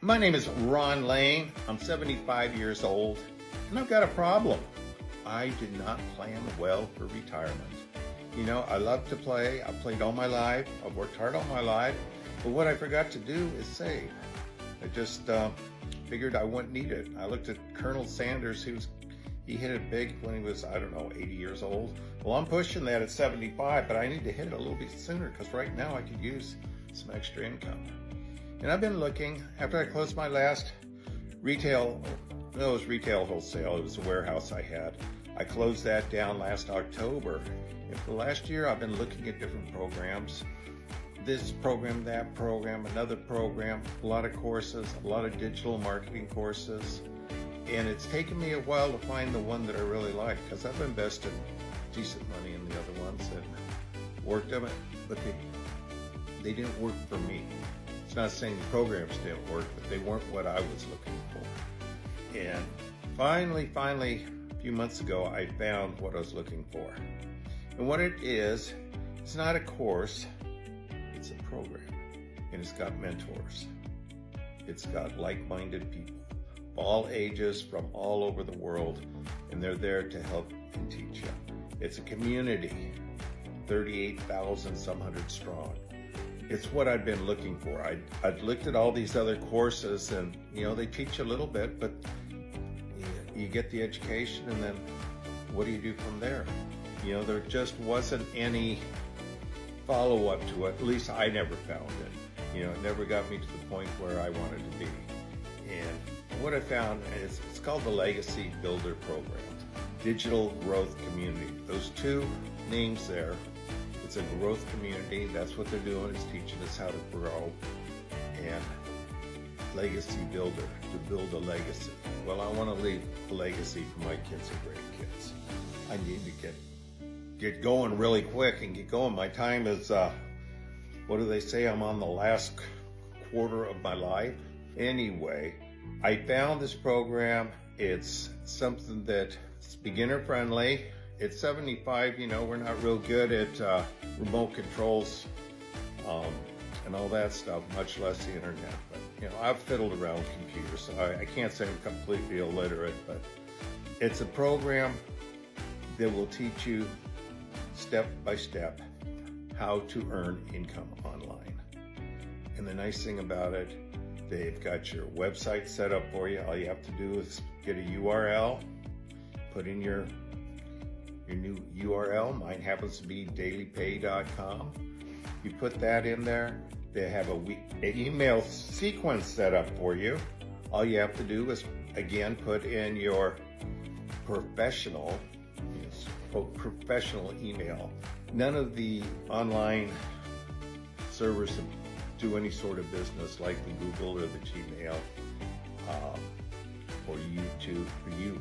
My name is Ron Lane. I'm 75 years old, and I've got a problem. I did not plan well for retirement. You know, I love to play. I've played all my life. I've worked hard all my life. But what I forgot to do is save. I just figured I wouldn't need it. I looked at Colonel Sanders. He hit it big when he was, 80 years old. Well, I'm pushing that at 75, but I need to hit it a little bit sooner because right now I could use some extra income. And I've been looking, after I closed my last retail wholesale, it was a warehouse I had. I closed that down last October. And for the last year, I've been looking at different programs. This program, that program, another program, a lot of courses, a lot of digital marketing courses. And it's taken me a while to find the one that I really like because I've invested decent money in the other ones and worked them, but they didn't work for me. It's not saying the programs didn't work, but they weren't what I was looking for. And finally, a few months ago, I found what I was looking for. And what it is, it's not a course, it's a program. And it's got mentors. It's got like-minded people, all ages from all over the world, and they're there to help and teach you. It's a community, 38,000 some hundred strong. It's what I've been looking for. I'd looked at all these other courses and, they teach you a little bit, but you get the education and then what do you do from there? There just wasn't any follow-up to it. At least I never found it. It never got me to the point where I wanted to be. And what I found is it's called the Legacy Builder Program, Digital Growth Community. Those two names there. It's a growth community. That's what they're doing, is teaching us how to grow. And legacy builder, to build a legacy. Well, I want to leave a legacy for my kids and grandkids. I need to get going really quick and get going. My time is, what do they say? I'm on the last quarter of my life. Anyway, I found this program. It's something that's beginner friendly. At 75, we're not real good at remote controls and all that stuff, much less the internet. But, I've fiddled around with computers, so I can't say I'm completely illiterate, but it's a program that will teach you step by step how to earn income online. And the nice thing about it, they've got your website set up for you. All you have to do is get a URL, put in your new URL. Mine happens to be dailypay.com. You put that in there. They have an email sequence set up for you. All you have to do is, again, put in your professional email. None of the online servers do any sort of business like the Google or the Gmail or YouTube or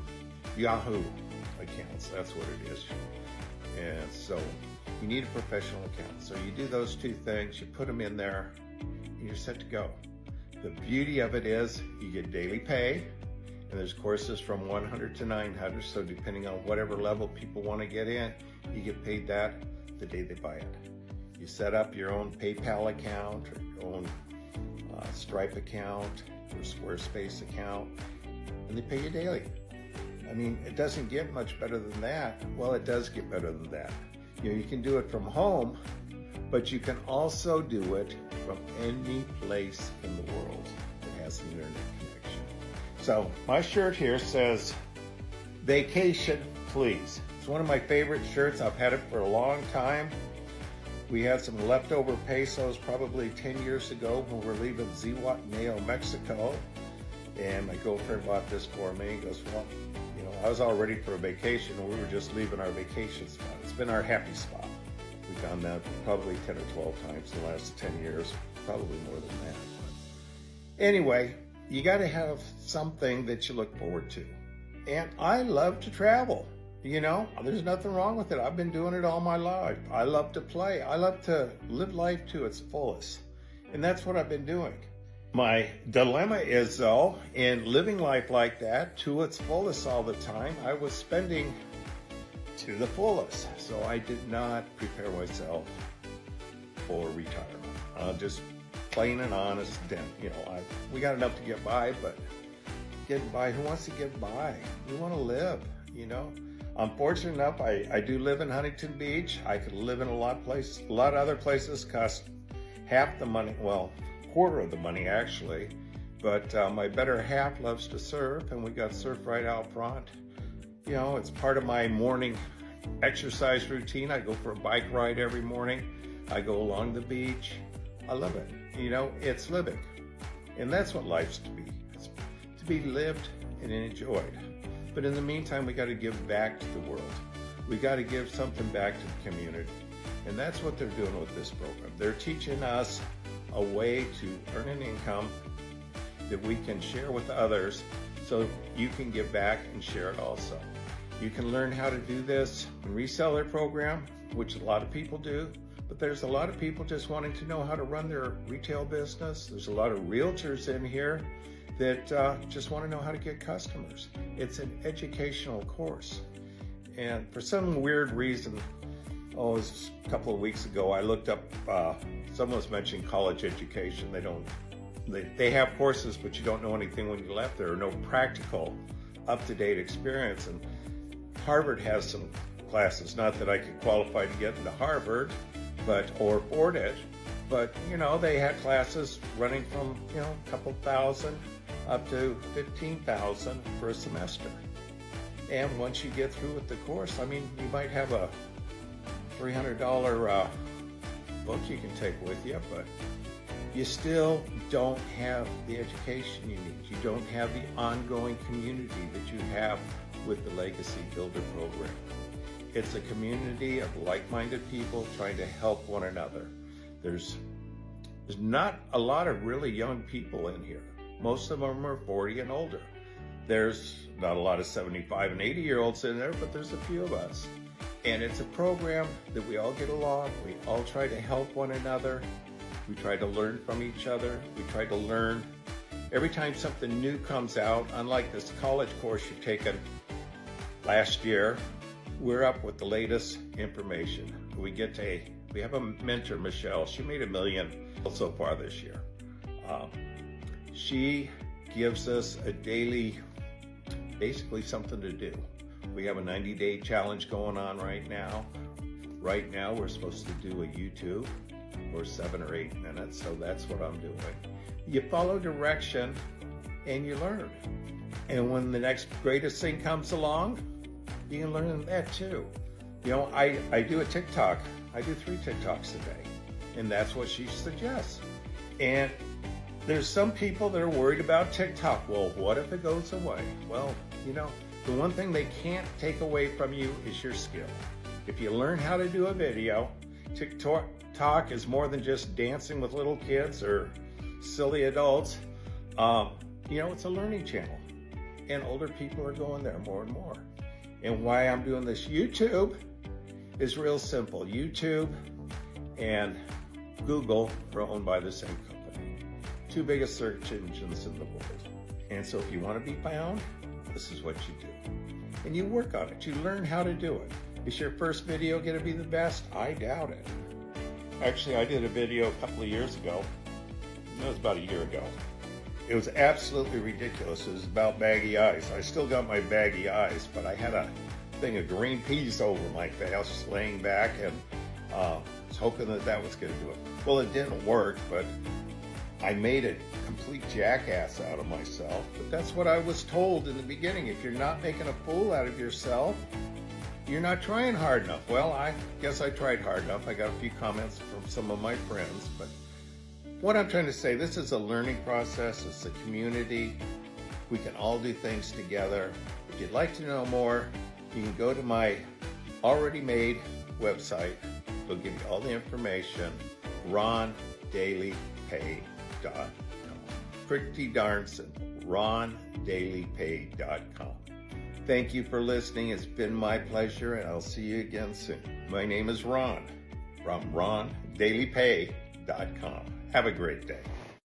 Yahoo accounts. That's what it is. And so you need a professional account. So you do those two things, you put them in there, and you're set to go. The beauty of it is you get daily pay, and there's courses from 100 to 900. So depending on whatever level people want to get in, you get paid that the day they buy it. You set up your own PayPal account or your own Stripe account or Squarespace account, and they pay you daily. I mean, it doesn't get much better than that. Well, it does get better than that. You can do it from home, but you can also do it from any place in the world that has an internet connection. So my shirt here says, "Vacation, please." It's one of my favorite shirts. I've had it for a long time. We had some leftover pesos probably 10 years ago when we were leaving Zihuatanejo, Mexico. And my girlfriend bought this for me. He goes, well, I was all ready for a vacation, and we were just leaving our vacation spot. It's been our happy spot. We've done that probably 10 or 12 times in the last 10 years, probably more than that. But anyway, you got to have something that you look forward to. And I love to travel. There's nothing wrong with it. I've been doing it all my life. I love to play. I love to live life to its fullest. And that's what I've been doing. My dilemma is, though, in living life like that to its fullest all the time, I was spending to the fullest. So I did not prepare myself for retirement. I'll just plain and honest, and we got enough to get by, but getting by, who wants to get by? We want to live, I'm fortunate enough, I do live in Huntington Beach. I could live in a lot of other places, cost half the money, well, quarter of the money actually, but my better half loves to surf, and we got surf right out front. It's part of my morning exercise routine. I go for a bike ride every morning. I go along the beach. I love it. It's living. And that's what life's to be. It's to be lived and enjoyed. But in the meantime, we got to give back to the world. We got to give something back to the community. And that's what they're doing with this program. They're teaching us a way to earn an income that we can share with others, so you can give back and share it also. You can learn how to do this in reseller program, which a lot of people do, but there's a lot of people just wanting to know how to run their retail business. There's a lot of realtors in here that just want to know how to get customers. It's an educational course. And for some weird reason, it was a couple of weeks ago, I looked up, someone was mentioning college education. They have courses, but you don't know anything when you left. There are no practical, up-to-date experience. And Harvard has some classes, not that I could qualify to get into Harvard, or afford it, but they had classes running from a couple thousand up to 15,000 for a semester. And once you get through with the course, you might have a $300 book you can take with you, but you still don't have the education you need. You don't have the ongoing community that you have with the Legacy Builder program. It's a community of like-minded people trying to help one another. There's not a lot of really young people in here. Most of them are 40 and older. There's not a lot of 75 and 80-year-olds in there, but there's a few of us. And it's a program that we all get along. We all try to help one another. We try to learn from each other. We try to learn every time something new comes out. Unlike this college course you've taken last year, we're up with the latest information. We have a mentor, Michelle. She made $1 million so far this year. She gives us a daily, basically something to do. We have a 90-day challenge going on right now. Right now, we're supposed to do a YouTube for 7 or 8 minutes, so that's what I'm doing. You follow direction and you learn. And when the next greatest thing comes along, you can learn that too. I do a TikTok. I do 3 TikToks a day, and that's what she suggests. And there's some people that are worried about TikTok. Well, what if it goes away? Well, the one thing they can't take away from you is your skill. If you learn how to do a video, TikTok is more than just dancing with little kids or silly adults. It's a learning channel, and older people are going there more and more. And why I'm doing this YouTube is real simple. YouTube and Google are owned by the same company. 2 biggest search engines in the world. And so if you want to be found, this is what you do. And you work on it. You learn how to do it. Is your first video going to be the best? I doubt it. Actually, I did a video a couple of years ago. It was about a year ago. It was absolutely ridiculous. It was about baggy eyes. I still got my baggy eyes, but I had a thing of green peas over my face laying back, and was hoping that was going to do it. Well, it didn't work, but I made a complete jackass out of myself. But that's what I was told in the beginning. If you're not making a fool out of yourself, you're not trying hard enough. Well, I guess I tried hard enough. I got a few comments from some of my friends, but what I'm trying to say, this is a learning process. It's a community. We can all do things together. If you'd like to know more, you can go to my already made website. It'll give you all the information, rondailypay.com. Pretty darn simple, rondailypay.com. Thank you for listening. It's been my pleasure, and I'll see you again soon. My name is Ron from rondailypay.com. Have a great day.